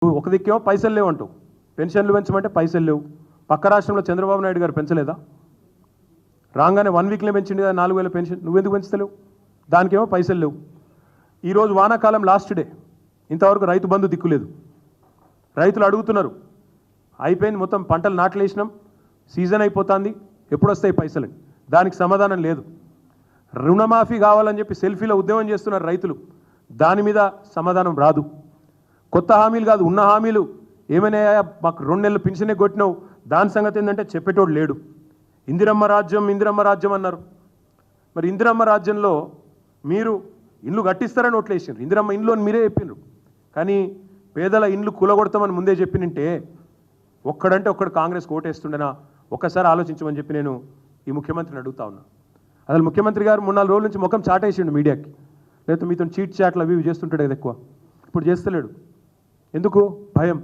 ఒక దిక్కేమో పైసలు లేవు అంటావు, పెన్షన్లు పెంచమంటే పైసలు లేవు. పక్క రాష్ట్రంలో చంద్రబాబు నాయుడు గారు పెంచలేదా? రాగానే 1 వీక్లో పెంచింది కదా 4000 పెన్షన్, నువ్వెందుకు పెంచుతలేవు? దానికేమో పైసలు లేవు. ఈరోజు వానాకాలం లాస్ట్ డే, ఇంతవరకు రైతు బంధు దిక్కులేదు. రైతులు అడుగుతున్నారు, అయిపోయింది మొత్తం పంటలు నాట్లేసినాం, సీజన్ అయిపోతుంది, ఎప్పుడు వస్తాయి పైసలు? దానికి సమాధానం లేదు. రుణమాఫీ కావాలని చెప్పి సెల్ఫీలో ఉద్యమం చేస్తున్నారు రైతులు, దాని మీద సమాధానం రాదు. కొత్త హామీలు కాదు, ఉన్న హామీలు ఏమైనా మాకు 2 నెలలు పింఛనే కొట్టినావు, దాని సంగతి ఏంటంటే చెప్పేటోడు లేడు. ఇందిరమ్మ రాజ్యం ఇందిరమ్మ రాజ్యం అన్నారు. మరి ఇందిరమ్మ రాజ్యంలో మీరు ఇండ్లు కట్టిస్తారని ఓట్లేసారు, ఇందిరమ్మ ఇండ్లు అని మీరే చెప్పిండ్రు. కానీ పేదల ఇండ్లు కూలగొడతామని ముందే చెప్పినంటే ఒక్కడంటే ఒక్కడు కాంగ్రెస్ ఓటేస్తుండేనా? ఒక్కసారి ఆలోచించమని చెప్పి నేను ఈ ముఖ్యమంత్రిని అడుగుతా ఉన్నా. అసలు ముఖ్యమంత్రి గారు 3-4 రోజుల నుంచి ముఖం చాటేసిండు మీడియాకి, లేకపోతే మీతో చీట్ చాట్లు అవి చేస్తుంటాడు కదా ఎక్కువ, ఇప్పుడు చేస్తలేడు. ఎందుకు? భయం.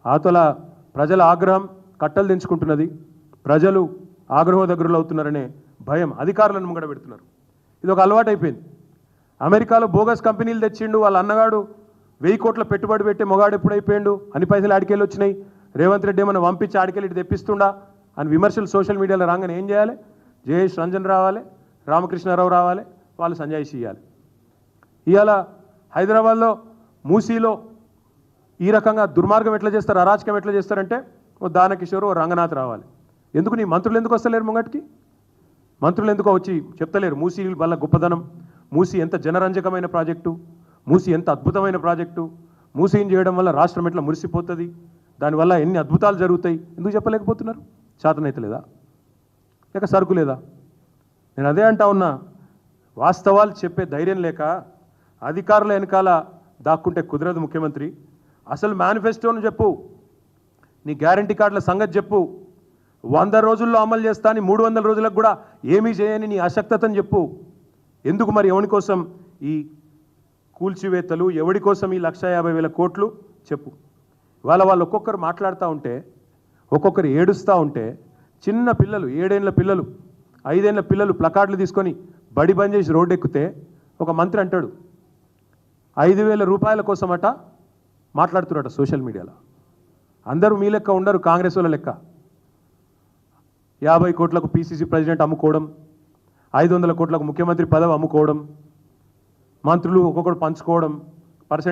ఆతల ప్రజల ఆగ్రహం కట్టలు తెంచుకుంటున్నది, ప్రజలు ఆగ్రహం దగ్గరలో అవుతున్నారనే భయం అధికారులను ముంగడ పెడుతున్నారు. ఇది ఒక అలవాటు అయిపోయింది. అమెరికాలో బోగస్ కంపెనీలు తెచ్చిండు, వాళ్ళ అన్నగాడు 1000 కోట్ల పెట్టుబడి పెట్టి మొగాడు ఎప్పుడైపోయిండు, అన్ని పైసలు ఆడికెళ్ళి వచ్చినాయి, రేవంత్ రెడ్డి ఏమైనా పంపించి ఆడికెళ్ళి ఇటు తెప్పిస్తుండా అని విమర్శలు సోషల్ మీడియాలో రాగానే ఏం చేయాలి? జయేష్ రంజన్ రావాలి, రామకృష్ణారావు రావాలి, వాళ్ళు సంజాయిషి ఇవ్వాలి. ఇవాళ హైదరాబాద్లో మూసీలో ఈ రకంగా దుర్మార్గం ఎట్లా చేస్తారు, అరాచకం ఎట్లా చేస్తారంటే ఓ దానకిషోర్, ఓ రంగనాథ్ రావాలి. ఎందుకు నీ మంత్రులు ఎందుకు వస్తలేరు ముంగటికి? మంత్రులు ఎందుకో వచ్చి చెప్తలేరు మూసీ వల్ల గొప్పదనం, మూసీ ఎంత జనరంజకమైన ప్రాజెక్టు, మూసీ ఎంత అద్భుతమైన ప్రాజెక్టు, మూసీని చేయడం వల్ల రాష్ట్రం ఎట్లా మురిసిపోతుంది, దానివల్ల ఎన్ని అద్భుతాలు జరుగుతాయి, ఎందుకు చెప్పలేకపోతున్నారు? చేతనైతే లేదా? లేక సరుకు లేదా? నేను అదే అంటా ఉన్నా, వాస్తవాలు చెప్పే ధైర్యం లేక అధికారుల వెనకాల దాక్కుంటే కుదరదు ముఖ్యమంత్రి. అసలు మేనిఫెస్టోను చెప్పు, నీ గ్యారంటీ కార్డుల సంగతి చెప్పు, 100 రోజుల్లో అమలు చేస్తా అని 300 రోజులకు కూడా ఏమీ చేయని నీ అశక్తతను చెప్పు. ఎందుకు మరి ఎవరి కోసం ఈ కూల్చివేతలు, ఎవడి కోసం ఈ 1,50,000 కోట్లు చెప్పు. వాళ్ళు ఒక్కొక్కరు మాట్లాడుతూ ఉంటే, ఒక్కొక్కరు ఏడుస్తూ ఉంటే, చిన్న పిల్లలు 7 ఏళ్ల పిల్లలు 5 ఏళ్ల పిల్లలు ప్లకార్డులు తీసుకొని బడి బంద్ చేసి రోడ్డు ఎక్కితే ఒక మంత్రి అంటాడు 5,000 రూపాయల కోసమట మాట్లాడుతున్నారట సోషల్ మీడియాలో. అందరూ మీ లెక్క ఉండరు, కాంగ్రెస్ వాళ్ళ లెక్క. 50 కోట్లకు పీసీసీ ప్రెసిడెంట్ అమ్ముకోవడం, 500 కోట్లకు ముఖ్యమంత్రి పదవి అమ్ముకోవడం, మంత్రులు ఒక్కొక్కరు పంచుకోవడం, పర్సెంట్